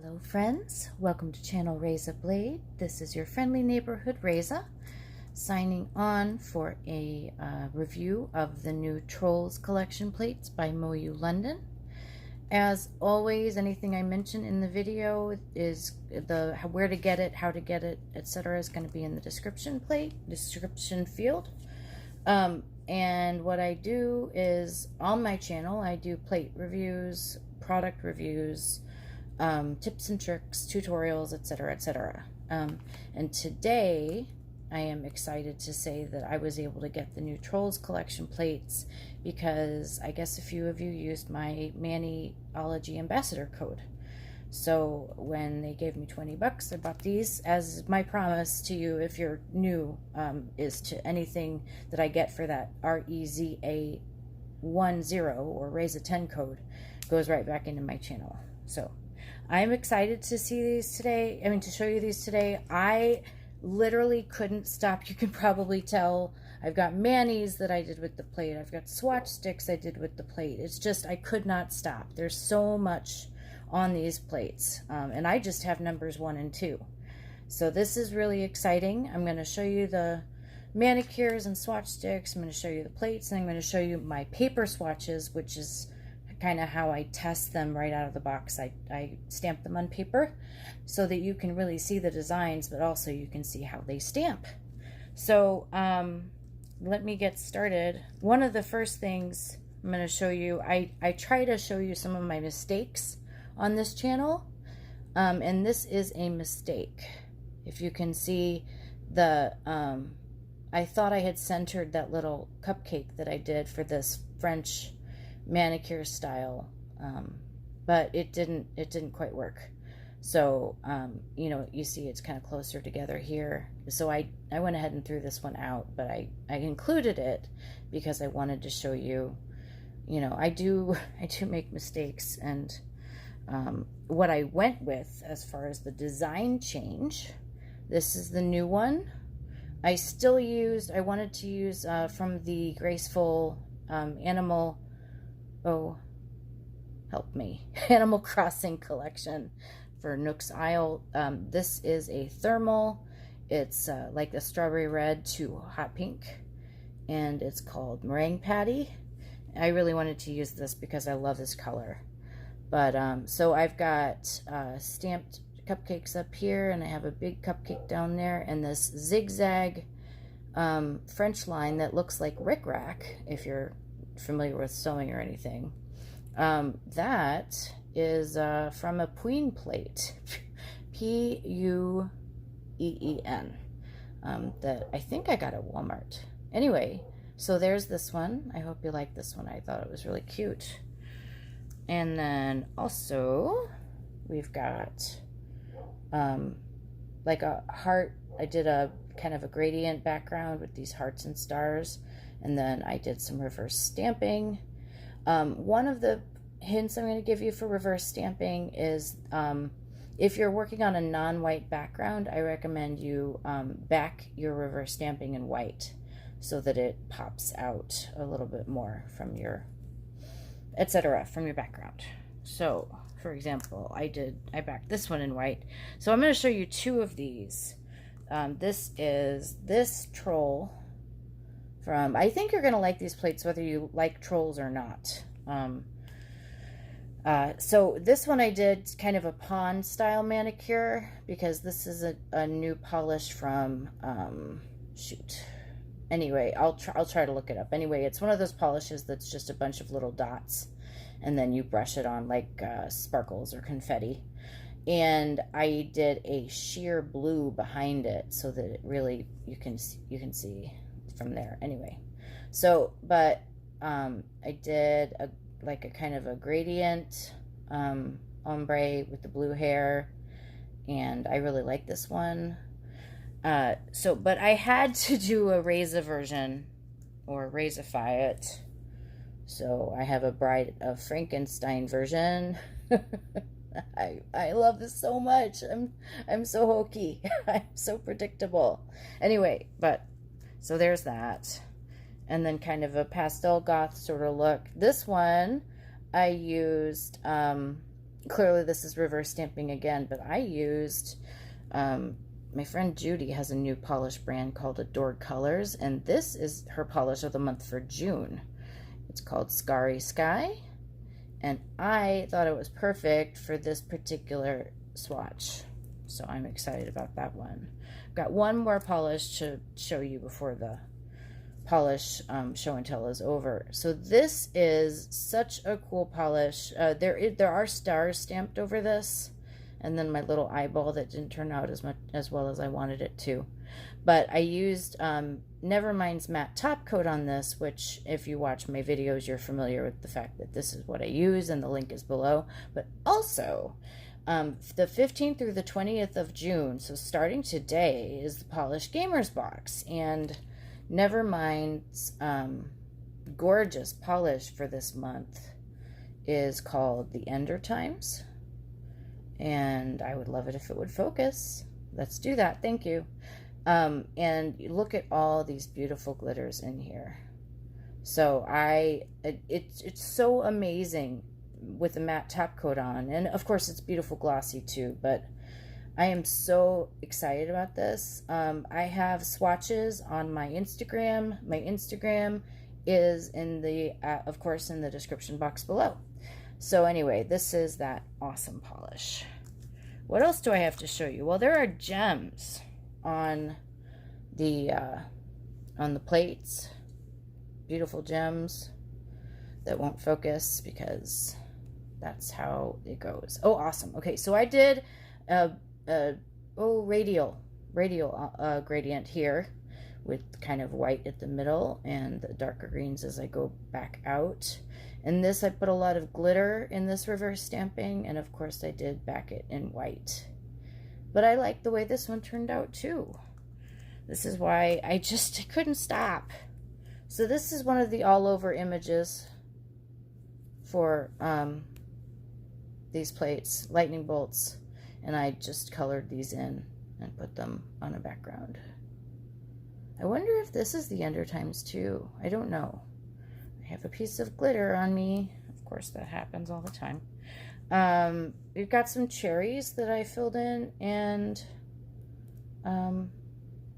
Hello friends, welcome to channel Reza Blade. This is your friendly neighborhood Reza, signing on for a review of the new Trolls collection plates by MoYou London. As always, anything I mention in the video is where to get it, how to get it, etc. is going to be in the description field. And what I do is on my channel, I do plate reviews, product reviews, tips and tricks, tutorials, etc., etc. And today I am excited to say that I was able to get the new Trolls collection plates because I guess a few of you used my Maniology ambassador code. So when they gave me 20 bucks, I bought these as my promise to you, if you're new, is to anything that I get for that REZA10 or Reza10 code goes right back into my channel. So I'm excited to see these today. To show you these today. I literally couldn't stop. You can probably tell. I've got manis that I did with the plate. I've got swatch sticks I did with the plate. It's just, I could not stop. There's so much on these plates. And I just have numbers 1 and 2. So this is really exciting. I'm going to show you the manicures and swatch sticks. I'm going to show you the plates, and I'm going to show you my paper swatches, which is kind of how I test them right out of the box. I stamp them on paper so that you can really see the designs, but also you can see how they stamp. So let me get started. One of the first things I'm going to show you, I try to show you some of my mistakes on this channel, and this is a mistake. If you can see the I thought I had centered that little cupcake that I did for this French manicure style, but it didn't quite work. So you see it's kind of closer together here, so I went ahead and threw this one out, but I included it because I wanted to show you, I do make mistakes. And what I went with as far as the design change, this is the new one. I wanted to use from the Graceful Animal Crossing collection for Nook's Isle. This is a thermal. It's like the strawberry red to hot pink, and it's called Meringue Patty. I really wanted to use this because I love this color. But so I've got stamped cupcakes up here, and I have a big cupcake down there, and this zigzag French line that looks like rickrack, if you're familiar with sewing or anything. That is from a Pueen plate, Pueen, that I think I got at Walmart. Anyway, so there's this one. I hope you like this one. I thought it was really cute. And then also we've got like a heart. I did a kind of a gradient background with these hearts and stars, and then I did some reverse stamping. One of the hints I'm going to give you for reverse stamping is if you're working on a non-white background, I recommend you back your reverse stamping in white so that it pops out a little bit more from your from your background. So for example, I backed this one in white. So I'm going to show you 2 of these. This is this troll from, I think you're going to like these plates whether you like trolls or not. So this one I did kind of a pawn style manicure because this is a new polish from anyway, I'll try to look it up. Anyway, it's one of those polishes that's just a bunch of little dots, and then you brush it on like sparkles or confetti. And I did a sheer blue behind it so that it really, you can see from there. Anyway, so but I did a kind of a gradient ombre with the blue hair, and I really like this one. But I had to do a Reza version, or Rezify it. So I have a Bride of Frankenstein version. I love this so much. I'm so hokey. I'm so predictable. Anyway, so there's that. And then kind of a pastel goth sort of look. This one I used clearly this is reverse stamping again, but I used, my friend Judy has a new polish brand called Adored Colors, and this is her polish of the month for June. It's called Scarry Sky, and I thought it was perfect for this particular swatch. So I'm excited about that one. Got one more polish to show you before the polish show and tell is over. So this is such a cool polish. There are stars stamped over this, and then my little eyeball that didn't turn out as well as I wanted it to. But I used NeVerMind's matte top coat on this, which if you watch my videos, you're familiar with the fact that this is what I use, and the link is below. But also, the 15th through the 20th of June, so starting today, is the Polished Gamers Box. And NeVerMind's gorgeous polish for this month is called the Ender Times. And I would love it if it would focus. Let's do that. Thank you. And look at all these beautiful glitters in here. So it's so amazing with the matte top coat on, and of course it's beautiful glossy too, but I am so excited about this. I have swatches on my Instagram. My Instagram is in the of course in the description box below. So anyway, this is that awesome polish. What else do I have to show you? Well, there are gems on the plates. Beautiful gems that won't focus because that's how it goes. Oh, awesome. Okay, so I did radial gradient here with kind of white at the middle and the darker greens as I go back out. And this, I put a lot of glitter in this reverse stamping, and of course I did back it in white. But I like the way this one turned out too. This is why I couldn't stop. So this is one of the all over images for these plates, lightning bolts, and I just colored these in and put them on a background. I wonder if this is the Ender Times too. I don't know. I have a piece of glitter on me. Of course, that happens all the time. We've got some cherries that I filled in and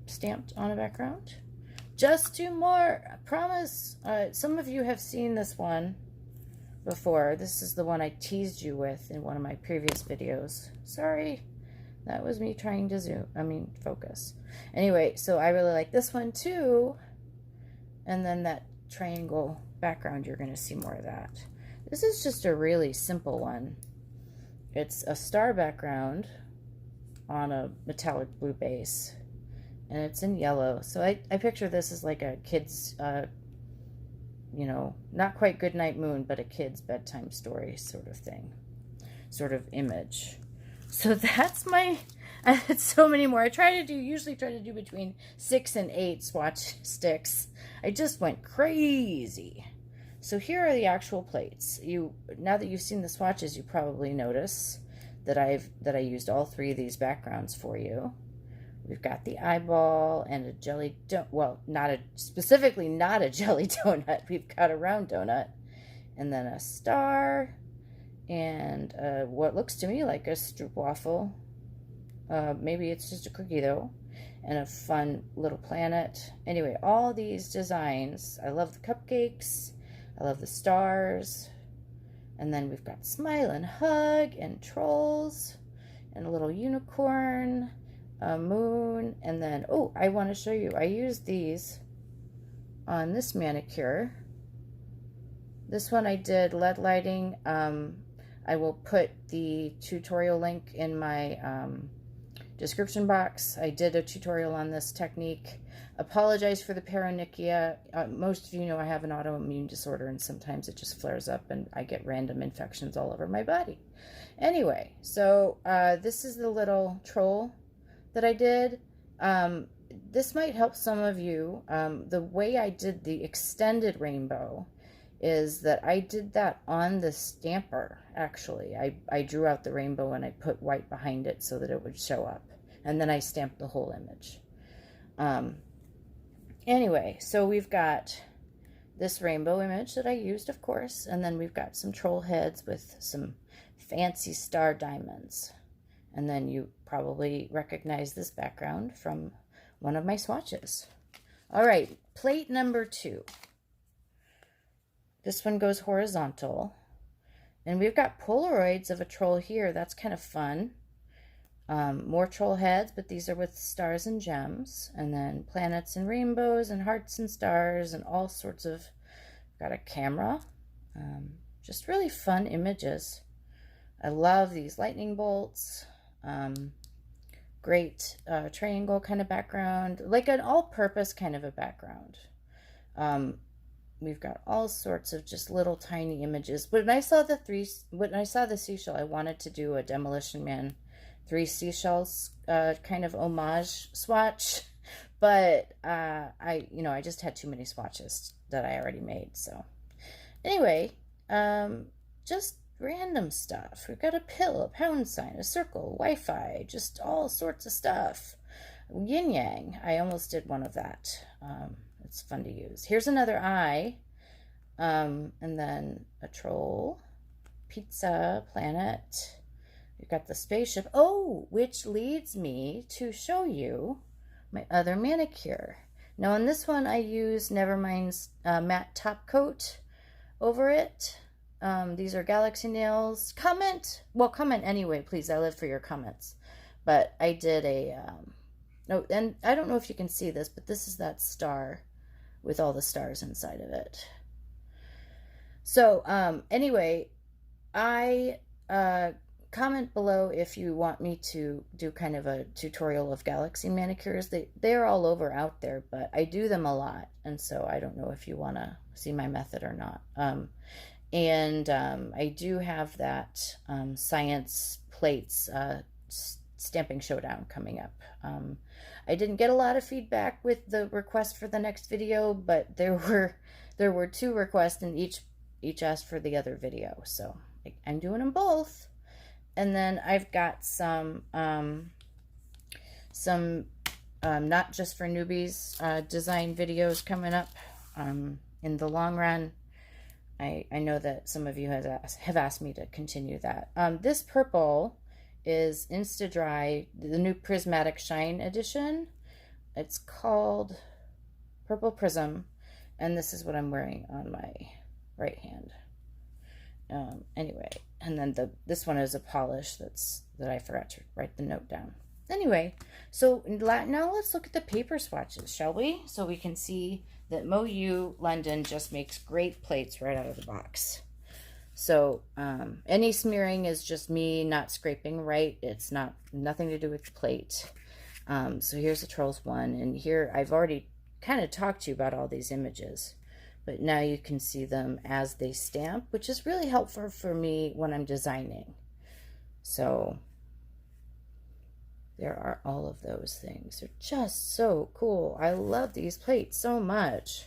stamped on a background. Just two more, I promise. Some of you have seen this one before. This is the one I teased you with in one of my previous videos. Sorry, that was me trying to focus. Anyway, so I really like this one too. And then that triangle background, you're going to see more of that. This is just a really simple one. It's a star background on a metallic blue base, and it's in yellow. So I picture this as like a kid's, you know, not quite Goodnight Moon, but a kid's bedtime story sort of thing, sort of image. So that's my, I had so many more. Usually try to do between 6 and 8 swatch sticks. I just went crazy. So here are the actual plates. Now that you've seen the swatches, you probably notice that I used all 3 of these backgrounds for you. We've got the eyeball and a jelly donut. Well, specifically not a jelly donut. We've got a round donut, and then a star, and what looks to me like a stroopwafel. Maybe it's just a cookie though, and a fun little planet. Anyway, all these designs. I love the cupcakes. I love the stars. And then we've got smile and hug and trolls and a little unicorn, a moon, and then, oh, I want to show you. I used these on this manicure. This one I did LED lighting. I will put the tutorial link in my description box. I did a tutorial on this technique. Apologize for the paronychia. Most of you know I have an autoimmune disorder, and sometimes it just flares up and I get random infections all over my body. Anyway, so this is the little troll that I did. This might help some of you. The way I did the extended rainbow is that I did that on the stamper, actually. I drew out the rainbow and I put white behind it so that it would show up. And then I stamped the whole image. Anyway, so we've got this rainbow image that I used, of course, and then we've got some troll heads with some fancy star diamonds. And then you probably recognize this background from one of my swatches. All right, plate number 2. This one goes horizontal. And we've got Polaroids of a troll here. That's kind of fun. More troll heads, but these are with stars and gems. And then planets and rainbows and hearts and stars and all sorts of... Got a camera. Just really fun images. I love these lightning bolts. Great triangle kind of background. Like an all-purpose kind of a background. We've got all sorts of just little tiny images. When I saw the seashell, I wanted to do a Demolition Man 3 seashells kind of homage swatch, but I just had too many swatches that I already made. So anyway, just random stuff. We've got a pill, a pound sign, a circle, Wi-Fi, just all sorts of stuff. Yin yang. I almost did one of that. It's fun to use. Here's another eye, and then a troll, pizza, planet. We've got the spaceship. Oh, which leads me to show you my other manicure. Now, on this one, I use NeVerMind's matte top coat over it. These are Galaxy nails. Comment anyway, please. I live for your comments. But I did a, no, and I don't know if you can see this, but this is that star with all the stars inside of it. So anyway, I comment below if you want me to do kind of a tutorial of Galaxy manicures. They're all over out there, but I do them a lot, and so I don't know if you want to see my method or not. I do have that science plates stamping showdown coming up. I didn't get a lot of feedback with the request for the next video, but there were 2 requests, and each asked for the other video, so I'm doing them both. And then I've got some not just for newbies design videos coming up in the long run. I know that some of you have asked me to continue that. This purple is Insta-Dry, the new Prismatic Shine edition. It's called Purple Prism, and this is what I'm wearing on my right hand. Anyway, and then this one is a polish that I forgot to write the note down. Anyway, so now let's look at the paper swatches, shall we? So we can see that MoYou London just makes great plates right out of the box. So any smearing is just me not scraping right. It's nothing to do with the plate. So here's the Trolls one, and here I've already kind of talked to you about all these images, but now you can see them as they stamp, which is really helpful for me when I'm designing. So there are all of those things. They're just so cool. I love these plates so much.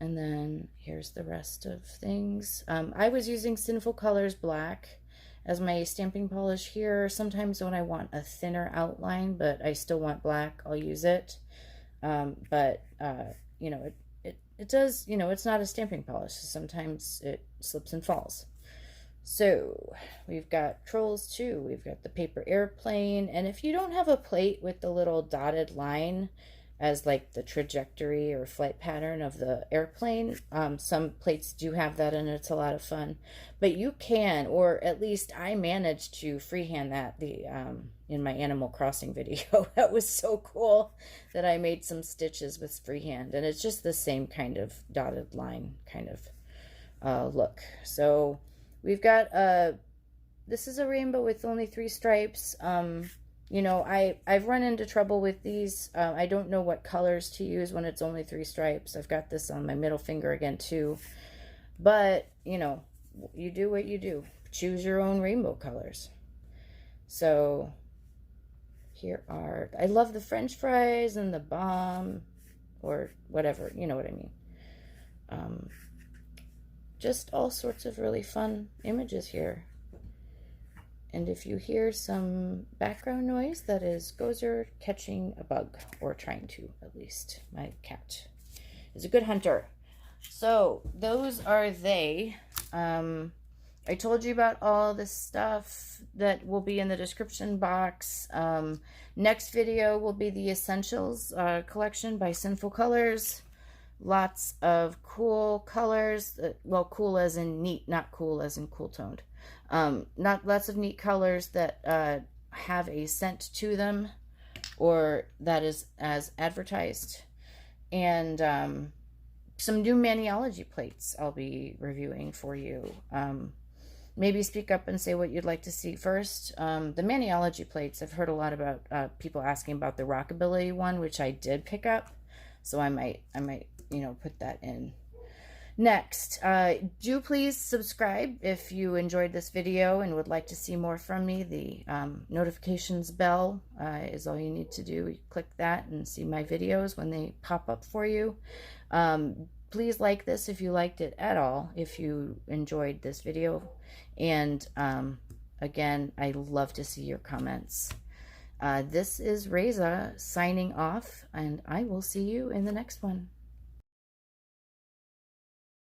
And then here's the rest of things. I was using Sinful Colors Black as my stamping polish here. Sometimes when I want a thinner outline, but I still want black, I'll use it. You know, it does, you know, it's not a stamping polish. Sometimes it slips and falls. So we've got Trolls 2. We've got the paper airplane. And if you don't have a plate with the little dotted line as like the trajectory or flight pattern of the airplane, some plates do have that, and it's a lot of fun. But you can, or at least I managed to freehand that in my Animal Crossing video. That was so cool that I made some stitches with freehand, and it's just the same kind of dotted line kind of look. So we've got this is a rainbow with only 3 stripes. You know, I've run into trouble with these. I don't know what colors to use when it's only 3 stripes. I've got this on my middle finger again too. But, you know, you do what you do. Choose your own rainbow colors. So here are, I love the French fries and the bomb or whatever, you know what I mean. Just all sorts of really fun images here. And if you hear some background noise, that is Gozer catching a bug, or trying to, at least. My cat is a good hunter. So those are they. I told you about all this stuff that will be in the description box. Next video will be the Essentials collection by Sinful Colors. Lots of cool colors. Well, cool as in neat, not cool as in cool toned. Not lots of neat colors that have a scent to them, or that is as advertised. And some new Maniology plates I'll be reviewing for you. Maybe speak up and say what you'd like to see first. The Maniology plates, I've heard a lot about people asking about the Rockabilly one, which I did pick up. So I might, you know, put that in. Next, do please subscribe if you enjoyed this video and would like to see more from me. The notifications bell is all you need to do. You click that and see my videos when they pop up for you. Please like this if you liked it at all, if you enjoyed this video. And again, I love to see your comments. This is Reza signing off, and I will see you in the next one.